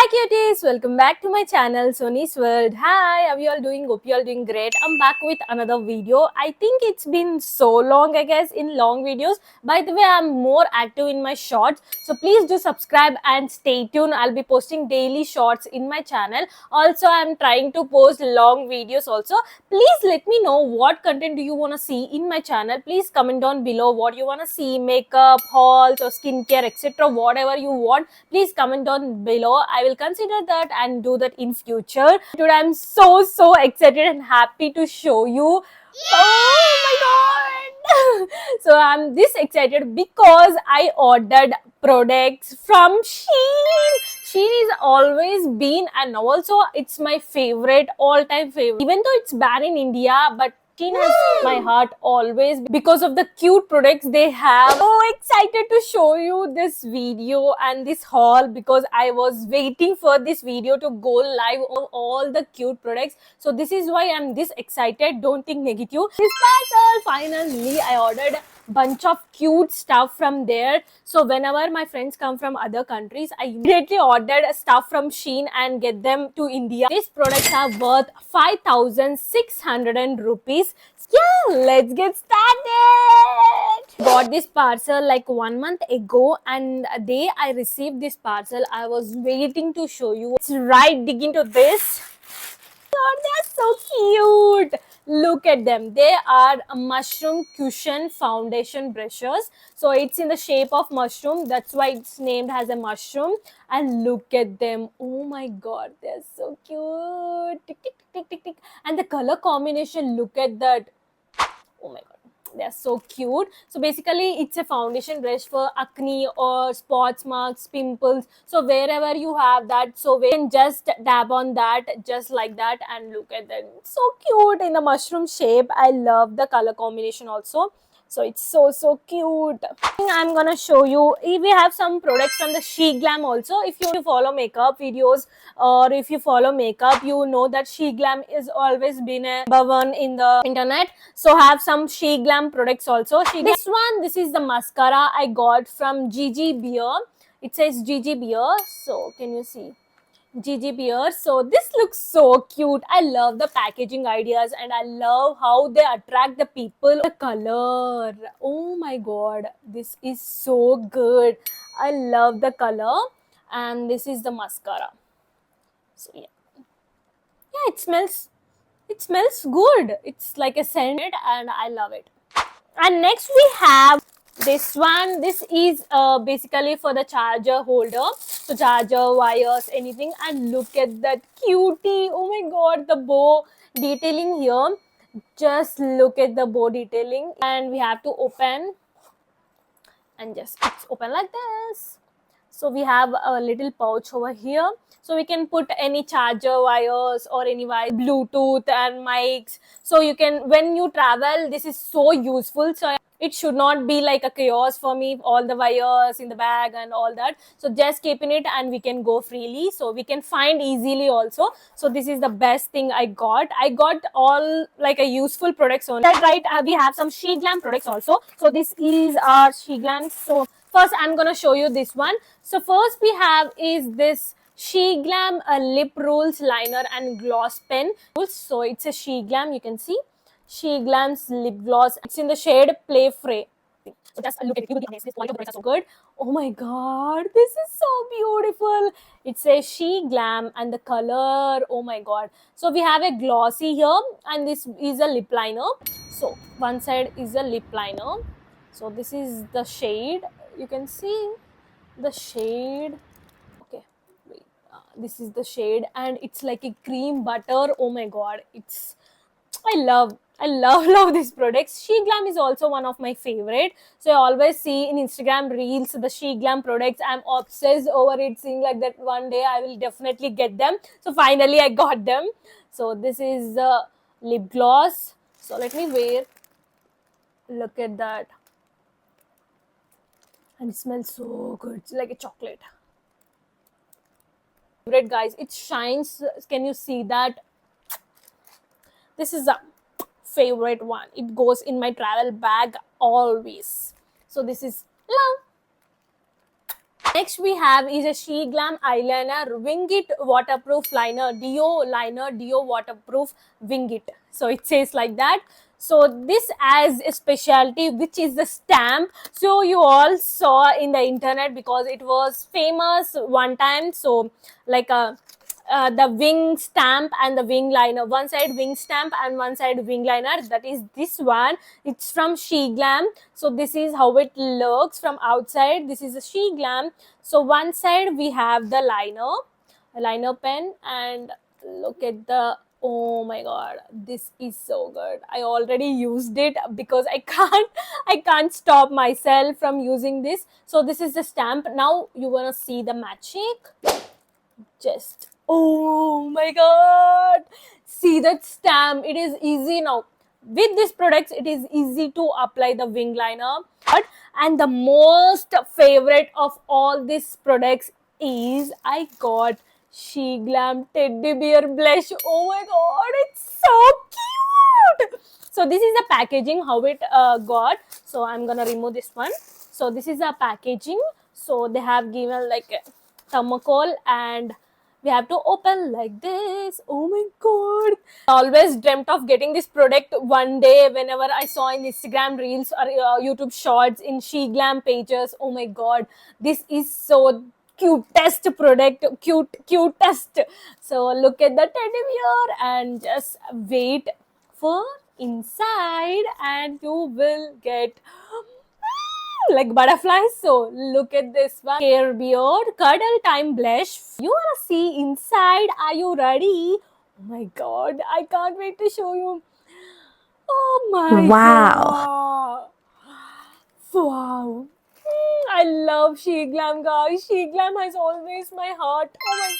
Hi cuties, welcome back to my channel Sony's World. Hi, how you all doing? Hope you all doing great. I'm back with another video. I think it's been so long, I guess, in long videos. By the way, I'm more active in my shorts, so please do subscribe and stay tuned. I'll be posting daily shorts in my channel. Also, I'm trying to post long videos also. Please let me know what content do you want to see in my channel. Please comment down below what you want to see, makeup, hauls or skincare, etc. Whatever you want, please comment down below. I will consider that and do that in future. Today I'm so excited and happy to show you. Oh my god! So I'm this excited because I ordered products from Shein. Shein is always been and also it's my favorite, all-time favorite. Even though it's banned in India, but Shein has my heart always because of the cute products they have. So excited to show you this video and this haul because I was waiting for this video to go live on all the cute products. So this is why I'm this excited. Don't think negative. This parcel, finally I ordered bunch of cute stuff from there. So whenever my friends come from other countries, I immediately ordered stuff from Shein and get them to India. These products are worth 5,600 rupees. Yeah, let's get started. Got this parcel like 1 month ago, and the day I received this parcel, I was waiting to show you. Let's right dig into this. God, they're so cute. Look at them. They are mushroom cushion foundation brushes. So it's in the shape of mushroom. That's why it's named as a mushroom. And look at them. Oh my god, they're so cute. Tick, tick, tick, tick, tick. And the color combination, look at that. Oh my god, they're so cute. So basically it's a foundation brush for acne or spots, marks, pimples. So wherever you have that, so we can just dab on that just like that, and look at them, so cute in the mushroom shape. I love the color combination also. So it's so cute. I'm gonna show you, we have some products from the SheGlam also. If you follow makeup videos or if you follow makeup, you know that SheGlam is always been a number one in the internet. So have some SheGlam products also. This one, this is the mascara I got from Gigi Beer. It says Gigi Beer. So can you see? Gigi Beer. So this looks so cute. I love the packaging ideas and I love how they attract the people. The color, oh my god, this is so good. I love the color. And this is the mascara. So yeah, it smells good. It's like a scent and I love it. And next we have this one. This is basically for the charger holder, so charger, wires, anything. And look at that cutie. Oh my god, the bow detailing here. Just look at the bow detailing. And we have to open, and just it's open like this. So we have a little pouch over here, so we can put any charger wires or any wire, Bluetooth and mics. So you can, when you travel, this is so useful. So it should not be like a chaos for me, all the wires in the bag and all that. So just keeping it and we can go freely, so we can find easily also. So this is the best thing I got. I got all like a useful products on that, right? We have some SheGlam products also. So this is our SheGlam. So first I'm gonna show you this one. So first we have is this SheGlam lip rolls liner and gloss pen. So it's a SheGlam, you can see SheGlam's lip gloss. It's in the shade Play Fray. So just look at it. You will be amazed. This quality of products are so good. Oh my god, this is so beautiful. It says SheGlam and the color. Oh my god. So we have a glossy here, and this is a lip liner. So one side is a lip liner. So this is the shade. You can see the shade. Okay, wait. This is the shade, and it's like a cream butter. Oh my god, it's I love these products. SheGlam is also one of my favorite. So I always see in Instagram reels the SheGlam products. I'm obsessed over it, seeing like that one day I will definitely get them. So finally I got them. So this is the lip gloss. So let me wear. Look at that. And it smells so good. It's like a chocolate. Favorite, guys. It shines. Can you see that? This is a favorite one. It goes in my travel bag always. So this is love. Next we have is a She Glam eyeliner Wing It waterproof liner, Dio waterproof Wing It. So it says like that. So this has a specialty, which is the stamp. So you all saw in the internet because it was famous one time. So like a the wing stamp and the wing liner, one side wing stamp and one side wing liner, that is this one. It's from She Glam. So this is how it looks from outside. This is a She Glam. So one side we have the liner pen, and look at the, oh my god, this is so good. I already used it because I can't stop myself from using this. So this is the stamp. Now you wanna see the magic. Just, oh my god, see that stamp. It is easy now. With these products it is easy to apply the wing liner. And the most favorite of all these products is I got She Glam teddy bear blush. Oh my god, it's so cute. So this is the packaging, how it got. So I'm gonna remove this one. So this is the packaging. So they have given like a thermocol, and we have to open like this. Oh my god, I always dreamt of getting this product one day whenever I saw in Instagram reels or YouTube shorts in She Glam pages. Oh my god, this is so cutest product, cutest. So look at the teddy bear and just wait for inside, and you will get like butterflies. So look at this one, Care Beard Cuddle Time Blush. You wanna see inside? Are you ready? Oh my god, I can't wait to show you. Oh my Wow. god, wow. I love She Glam, guys. She Glam has always my heart. Oh my,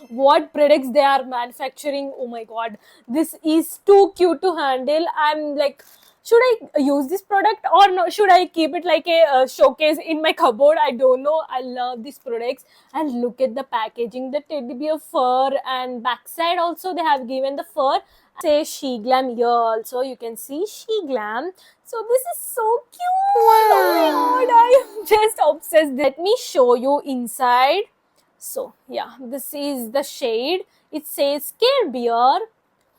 what products they are manufacturing. Oh my god, this is too cute to handle. I'm like, should I use this product or no? Should I keep it like a showcase in my cupboard? I don't know. I love these products. And look at the packaging, the teddy bear fur, and backside also they have given the fur. Say She Glam here also, you can see She Glam. So this is so cute. Oh my god, I am just obsessed. Let me show you inside. So yeah, this is the shade. It says Care Bear.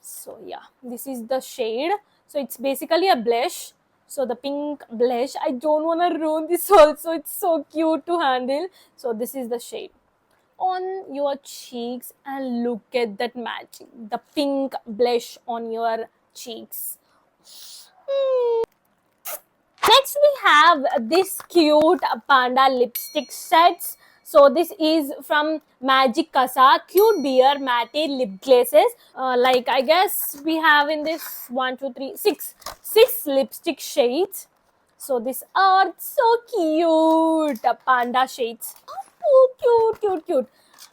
So yeah, this is the shade. So it's basically a blush. So the pink blush. I don't want to ruin this also. It's so cute to handle. So this is the shade on your cheeks, and look at that magic. The pink blush on your cheeks. Next we have this cute panda lipstick sets. So this is from Magic Casa Cute Bear Matte Lip Glazes. Like I guess we have in this 6 lipstick shades. So these are so cute panda shades. Oh, cute.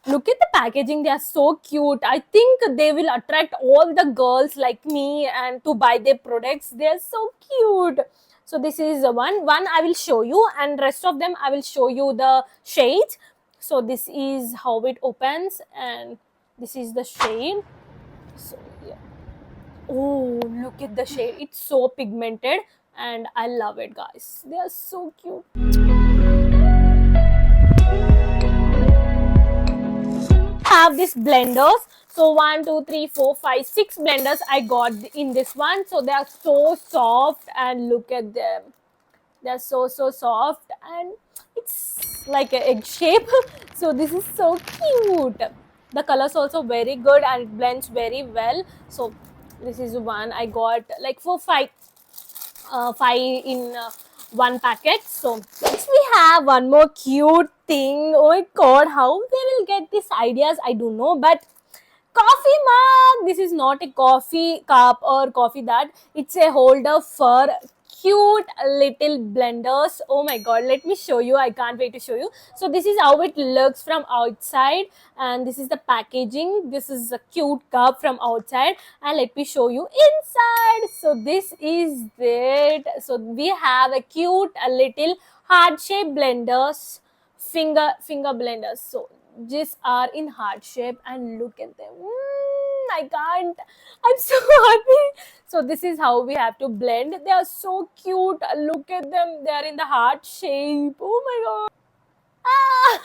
Look at the packaging, they are so cute. I think they will attract all the girls like me and to buy their products. They are so cute. So this is one I will show you, and rest of them I will show you the shades. So this is how it opens, and this is the shade. So yeah, oh, look at the shade. It's so pigmented and I love it, guys. They are so cute. Have these blenders. So 1, 2, 3, 4, 5, 6 blenders I got in this one. So they are so soft, and look at them. They're so soft, and it's like an egg shape. So this is so cute. The colors also very good, and it blends very well. So this is one I got like for five in one packet. So next we have one more cute thing. Oh my god, how they will get these ideas, I don't know. But coffee mug, this is not a coffee cup or coffee that, it's a holder for cute little blenders. Oh my god, let me show you. I can't wait to show you. So this is how it looks from outside, and this is the packaging. This is a cute cup from outside, and let me show you inside. So this is it. So we have a cute little heart shaped blenders, finger blenders. So these are in heart shape, and look at them. I can't. I'm so happy. So this is how we have to blend. They are so cute. Look at them. They are in the heart shape. Oh my god. Ah!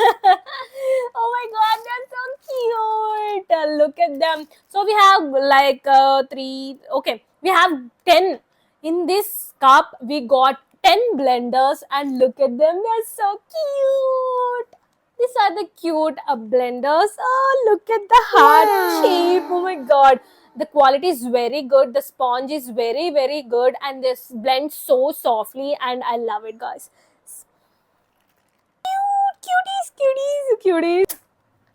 Oh my god, they're so cute. Look at them. So we have like three. Okay, we have 10 in this cup. We got 10 blenders, and look at them. They're so cute. These are the cute blenders. Oh, look at the heart shape. Oh my god. The quality is very good. The sponge is very good, and this blends so softly, and I love it, guys. Cuties.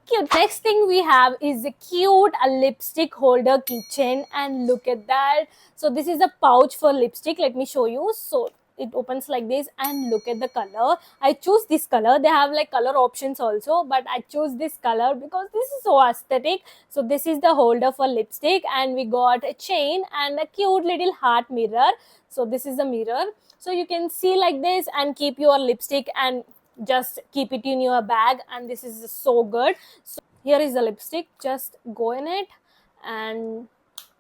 Cute. Next thing we have is a cute lipstick holder keychain, and look at that. So this is a pouch for lipstick. Let me show you. So it opens like this, and look at the color. I choose this color. They have like color options also, but I choose this color because this is so aesthetic. So this is the holder for lipstick, and we got a chain and a cute little heart mirror. So this is the mirror. So you can see like this and keep your lipstick and just keep it in your bag, and this is so good. So here is the lipstick. Just go in it and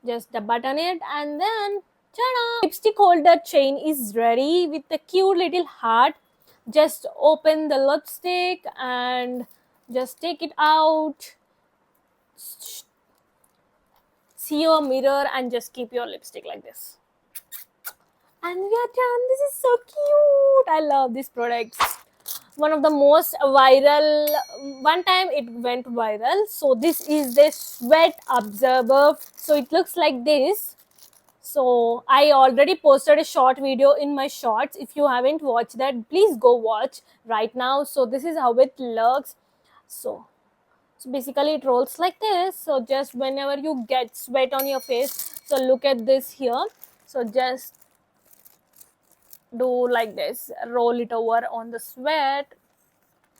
just button it, and then ta-da! Lipstick holder chain is ready with the cute little heart. Just open the lipstick and just take it out, see your mirror, and just keep your lipstick like this, and we are done. This is so cute. I love these products. One of the most viral, one time it went viral. So this is the sweat absorber. So it looks like this. So I already posted a short video in my shorts. If you haven't watched that, please go watch right now. So this is how it looks. So basically it rolls like this. So just whenever you get sweat on your face, so look at this here. So just do like this, roll it over on the sweat,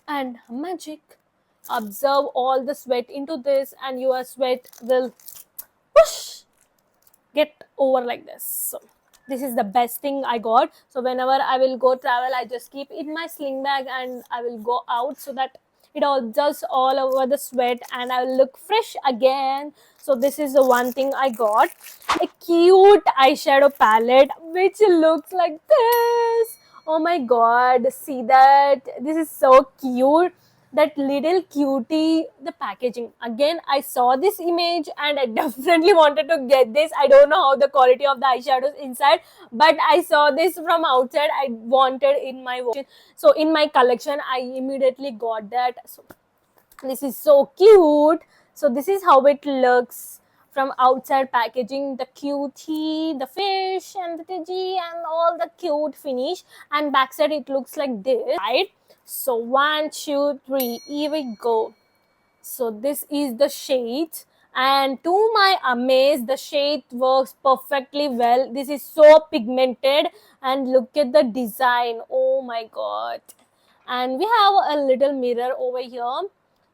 and magic, absorb all the sweat into this, and your sweat will whoosh, get over like this. So this is the best thing I got. So whenever I will go travel, I just keep in my sling bag and I will go out, so that it absorbs all over the sweat and I will look fresh again. So this is the one thing I got. A cute eyeshadow palette which looks like this. Oh my god, see that? This is so cute. That little cutie, the packaging. Again, I saw this image and I definitely wanted to get this. I don't know how the quality of the eyeshadows inside, but I saw this from outside. I wanted in my watch. So in my collection, I immediately got that. So this is so cute. So this is how it looks from outside packaging. The cutie, the fish, and the Tiji, and all the cute finish. And backside it looks like this, right? So 1, 2, 3, here we go. So this is the shade, and to my amaze, the shade works perfectly well. This is so pigmented, and look at the design. Oh my god. And we have a little mirror over here.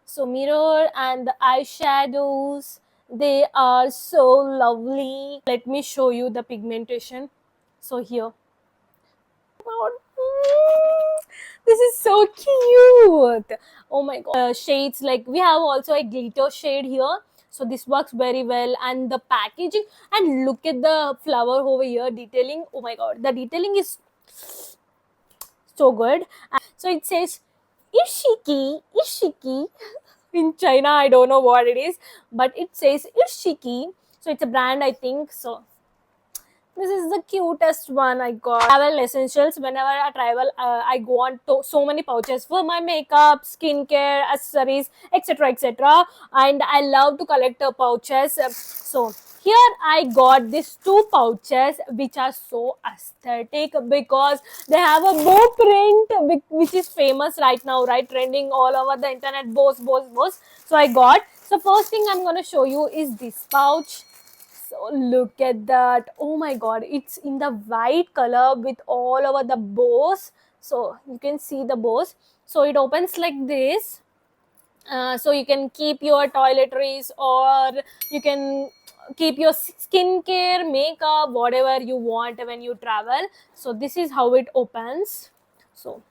So mirror and the eyeshadows, they are so lovely. Let me show you the pigmentation. So here, this is so cute. Oh my god. Shades, like we have also a glitter shade here. So this works very well, and the packaging, and look at the flower over here detailing. Oh my god, the detailing is so good. So it says Ishiki. In China, I don't know what it is, but it says Ishiki. So it's a brand, I think. So this is the cutest one I got. Travel essentials. Whenever I travel, I go on to so many pouches for my makeup, skincare, accessories, etc. And I love to collect pouches. So here I got these 2 pouches which are so aesthetic because they have a bow print which is famous right now, right? Trending all over the internet. Bows. So I got. So first thing I'm gonna show you is this pouch. So look at that. Oh my god, it's in the white color with all over the bows. So you can see the bows. So it opens like this. So you can keep your toiletries, or you can keep your skincare, makeup, whatever you want when you travel. So this is how it opens. So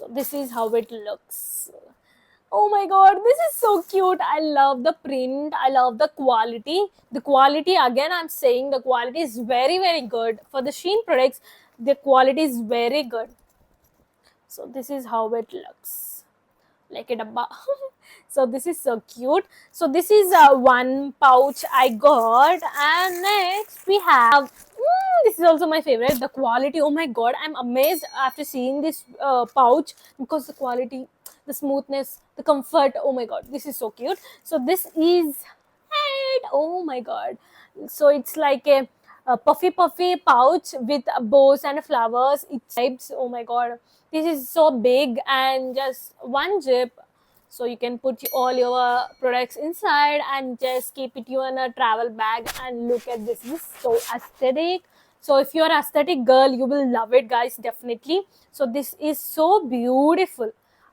this is how it looks. Oh my god, this is so cute. I love the print. I love the quality. The quality, again, I'm saying the quality is very good. For the Shein products, the quality is very good. So this is how it looks, like a dabba. So this is so cute. So this is one pouch I got, and next we have this is also my favorite, the quality. Oh my god, I'm amazed after seeing this pouch, because the quality, the smoothness, the comfort, oh my god, this is so cute. So this is it. Oh my god, so it's like a puffy pouch with bows and flowers. It's, oh my god, this is so big, and just one zip, so you can put all your products inside and just keep it you in a travel bag. And look at this, this is so aesthetic. So if you're an aesthetic girl, you will love it, guys, definitely. So this is so beautiful,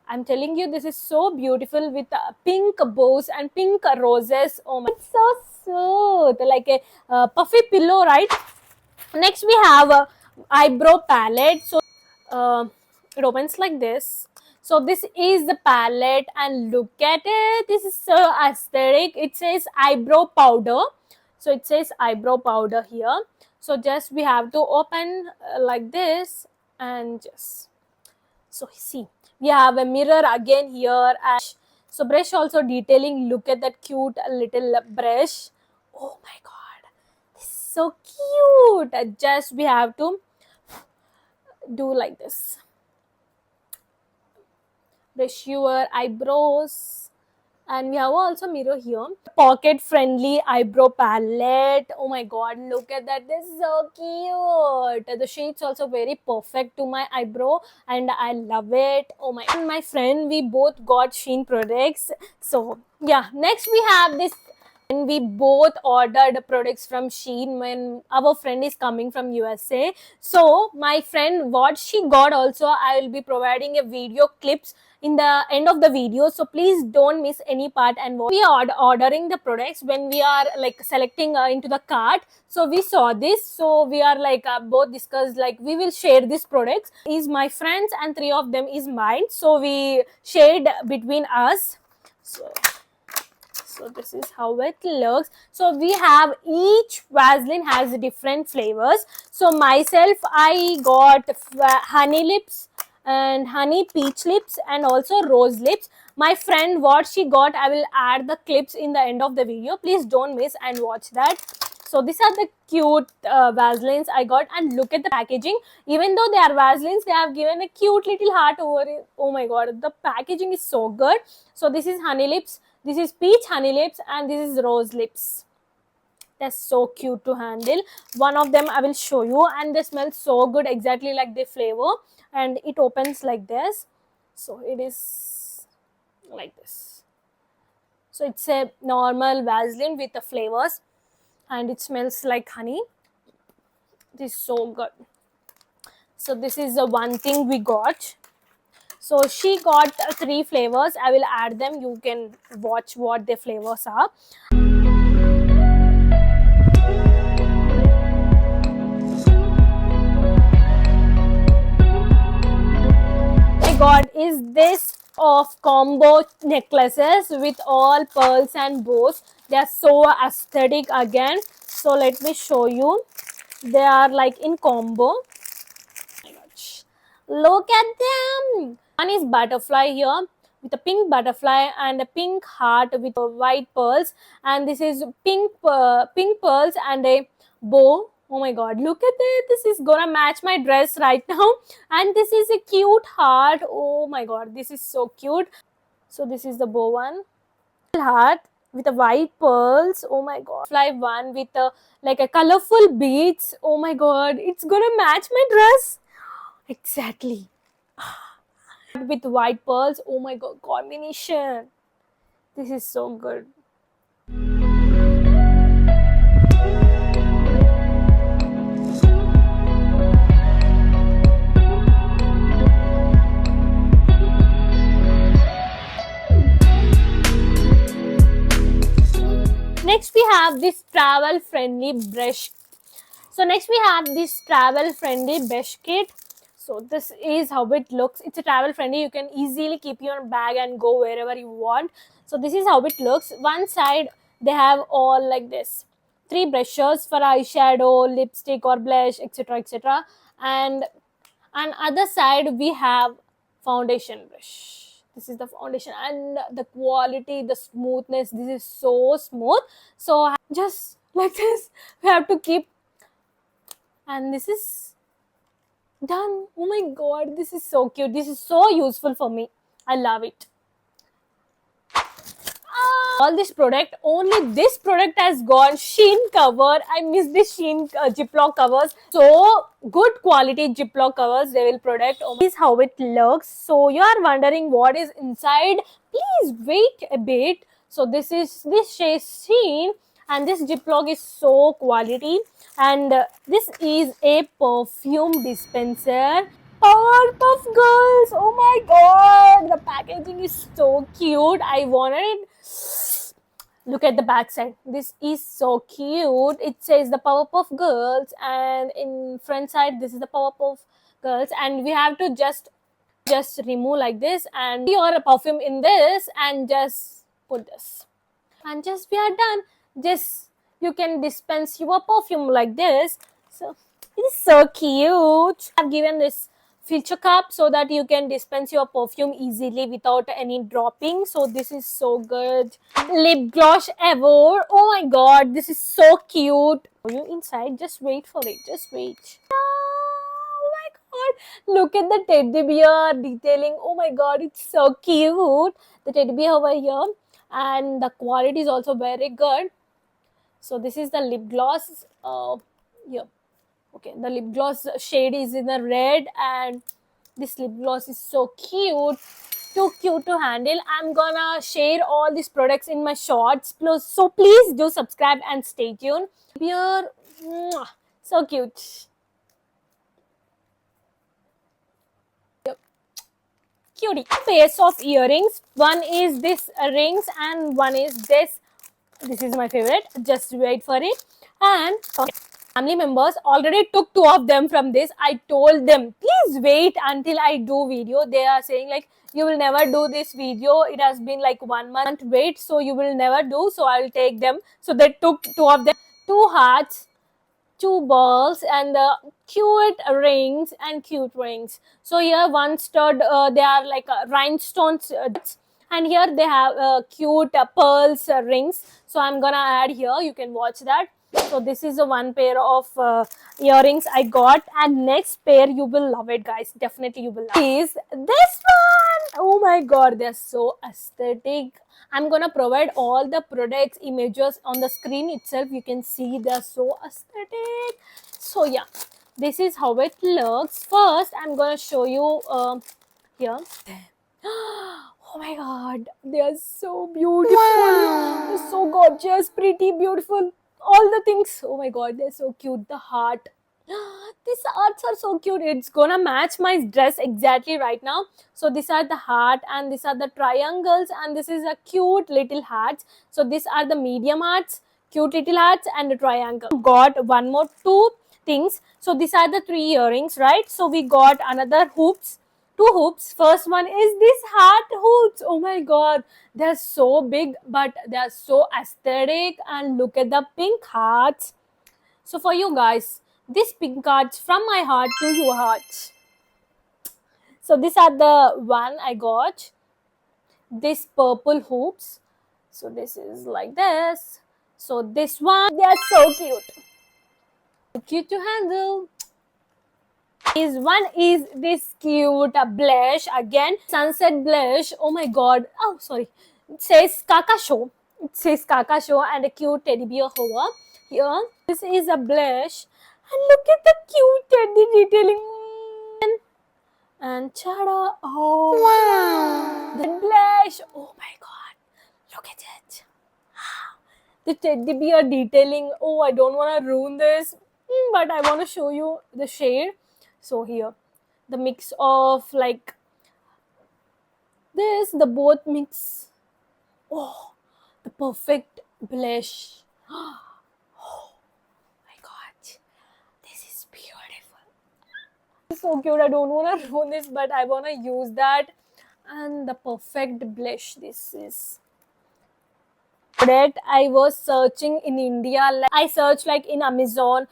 I'm telling you, this is so beautiful, with pink bows and pink roses. Oh my, it's so sweet, like a puffy pillow, right? Next we have a eyebrow palette. So it opens like this. So this is the palette, and look at it, this is so aesthetic. It says eyebrow powder, so it says eyebrow powder here. So just we have to open like this, and just, so see, we have a mirror again here, and so brush also detailing. Look at that cute little brush. Oh my god, this is so cute. Just we have to do like this, brush your eyebrows. And we have also mirror here, pocket friendly eyebrow palette. Oh my god, look at that, this is so cute. The shades also very perfect to my eyebrow, and I love it. Oh my, and my friend, we both got Shein products. So yeah, next we have this, and we both ordered products from Shein when our friend is coming from USA. So my friend, what she got also, I will be providing a video clips in the end of the video, so please don't miss any part. And we are ordering the products, when we are like selecting into the cart, so we saw this, so we are like both discussed, like we will share these products, is my friends and 3 of them is mine, so we shared between us. So this is how it looks. So we have, each Vaseline has different flavors. So myself, I got honey lips and honey peach lips, and also rose lips. My friend, what she got, I will add the clips in the end of the video, please don't miss and watch that. So these are the cute Vaselines I got, and look at the packaging. Even though they are Vaselines, they have given a cute little heart over it. Oh my god, the packaging is so good. So this is honey lips, this is peach honey lips, and this is rose lips. They're so cute to handle. One of them I will show you, and they smell so good, exactly like the flavor. And it opens like this, so it is like this. So it's a normal Vaseline with the flavors, and it smells like honey. This is so good. So this is the one thing we got. So she got 3 flavors, I will add them, you can watch what the flavors are. God, is this of combo necklaces with all pearls and bows. They are so aesthetic again. So let me show you. They are like in combo. Look at them. One is butterfly here with a pink butterfly and a pink heart with white pearls, and this is pink pearls and a bow. Oh my god, look at it, this is gonna match my dress right now. And this is a cute heart. Oh my god, this is so cute. So this is the bow one, heart with a white pearls. Oh my god, fly one with a like a colorful beads. Oh my god, it's gonna match my dress exactly with white pearls. Oh my god, combination, this is so good. Next we have this travel friendly brush. So next we have this travel friendly brush kit. So this is how it looks. It's a travel friendly, you can easily keep your bag and go wherever you want. So this is how it looks. One side they have all like this, 3 brushes for eyeshadow, lipstick or blush, etc, etc. And on other side we have foundation brush. This is the foundation, and the quality, the smoothness, this is so smooth. So just like this we have to keep, and this is done. Oh my god, this is so cute. This is so useful for me. I love it. All this product, only this product has gone Sheen cover. I miss this Sheen Ziploc covers. So good quality Ziploc covers they will product. This is how it looks. So you are wondering what is inside, please wait a bit. So this says Sheen, and this Ziploc is so quality, and this is a perfume dispenser. Powerpuff Girls! Oh my god! The packaging is so cute. I wanted it. Look at the back side. This is so cute. It says the Powerpuff Girls, and in front side this is the Powerpuff Girls, and we have to just remove like this and your perfume in this and just put this, and just we are done. Just you can dispense your perfume like this. So it is so cute. I've given this filter cup so that you can dispense your perfume easily without any dropping. So this is so good. Lip gloss ever. Oh my god, this is so cute. You inside, just wait for it. Just wait. Oh my god, look at the teddy bear detailing. Oh my god, it's so cute. The teddy bear over here, and the quality is also very good. So this is the lip gloss. Here. Okay, the lip gloss shade is in the red, and this lip gloss is so cute. Too cute to handle. I'm gonna share all these products in my shorts. So please do subscribe and stay tuned. Here, so cute. Cutie. Pairs of earrings. One is this rings, and one is this. This is my favorite. Just wait for it. And family members already took 2 of them from this. I told them, please wait until I do video. They are saying like, you will never do this video. It has been like 1 month wait, so you will never do. So I will take them. So they took 2 of them. 2 hearts, 2 balls, and cute rings and cute rings. So here one stud, they are like rhinestones, and here they have cute pearls rings. So I'm gonna add here. You can watch that. So this is a one pair of earrings I got, and next pair you will love it, guys. Definitely you will love it. Is this one? Oh my god, they're so aesthetic. I'm gonna provide all the products images on the screen itself. You can see they're so aesthetic. So yeah, this is how it looks. First I'm gonna show you here. Oh my god, they are so beautiful. Wow. They're so gorgeous, pretty, beautiful, all the things. Oh my god, they're so cute. The heart, these hearts are so cute. It's gonna match my dress exactly right now. So these are the heart, and these are the triangles, and this is a cute little hearts. So these are the medium hearts, cute little hearts, and the triangle. Got one more 2 things. So these are the 3 earrings, right? So we got another hoops, 2 hoops. First one is this heart hoops. Oh my god, they're so big, but they're so aesthetic. And look at the pink hearts. So for you guys, this pink hearts from my heart to your heart. So these are the one I got. This purple hoops. So this is like this. So this one, they are so cute. Cute to handle. One is this cute blush, again sunset blush. Oh my god, oh sorry, it says Kaka Show. It says Kaka Show, and a cute teddy bear over here. This is a blush, and look at the cute teddy detailing. And tada, oh wow, the blush. Oh my god, look at it. The teddy bear detailing. Oh, I don't want to ruin this, but I want to show you the shade. So here, the mix of like this, the both mix. Oh, the perfect blush. Oh my god, this is beautiful. It's so cute. I don't want to ruin this, but I want to use that. And the perfect blush. This is product I was searching in India. Like I searched like in Amazon,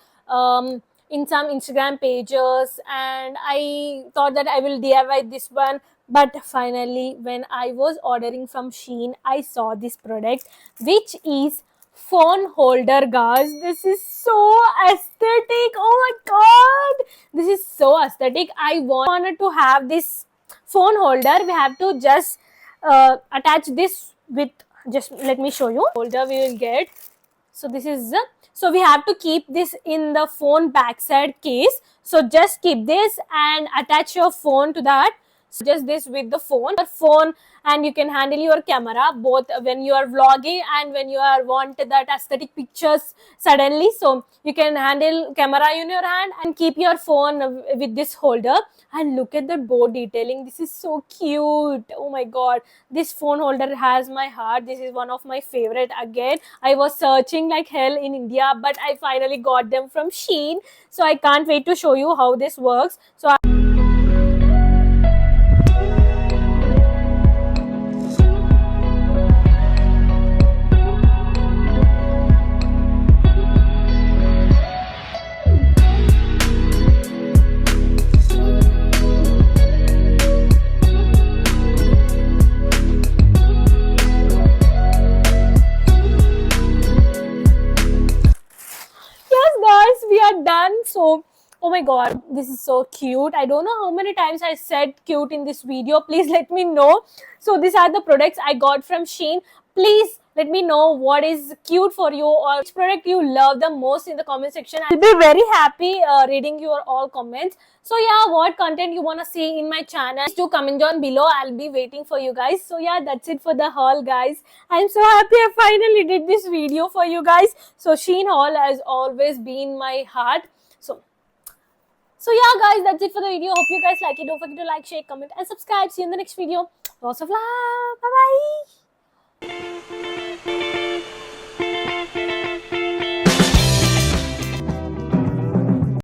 in some Instagram pages, and I thought that I will DIY this one But finally, when I was ordering from Shein, I saw this product, which is phone holder, guys. This is so aesthetic. Oh my god, this is so aesthetic. I wanted to have this phone holder. We have to just attach this with, just let me show you holder we will get. So this is so we have to keep this in the phone backside case. So just keep this and attach your phone to that. So just this with the phone, and you can handle your camera both when you are vlogging and when you are want that aesthetic pictures suddenly. So you can handle camera in your hand and keep your phone with this holder. And look at the bow detailing. This is so cute. Oh my god, this phone holder has my heart. This is one of my favorite. Again, I was searching like hell in India, but I finally got them from Shein. So I can't wait to show you how this works. So yes, guys, we are done. So oh my god, this is so cute. I don't know how many times I said cute in this video. Please let me know. So these are the products I got from Shein. Please let me know what is cute for you or which product you love the most in the comment section. I'll be very happy reading your all comments. So yeah, what content you want to see in my channel, do comment down below. I'll be waiting for you guys. So yeah, that's it for the haul, guys. I'm so happy I finally did this video for you guys. So Shein haul has always been my heart. So yeah, guys, that's it for the video. Hope you guys like it. Don't forget to like, share, comment, and subscribe. See you in the next video. Lots of love. Bye bye.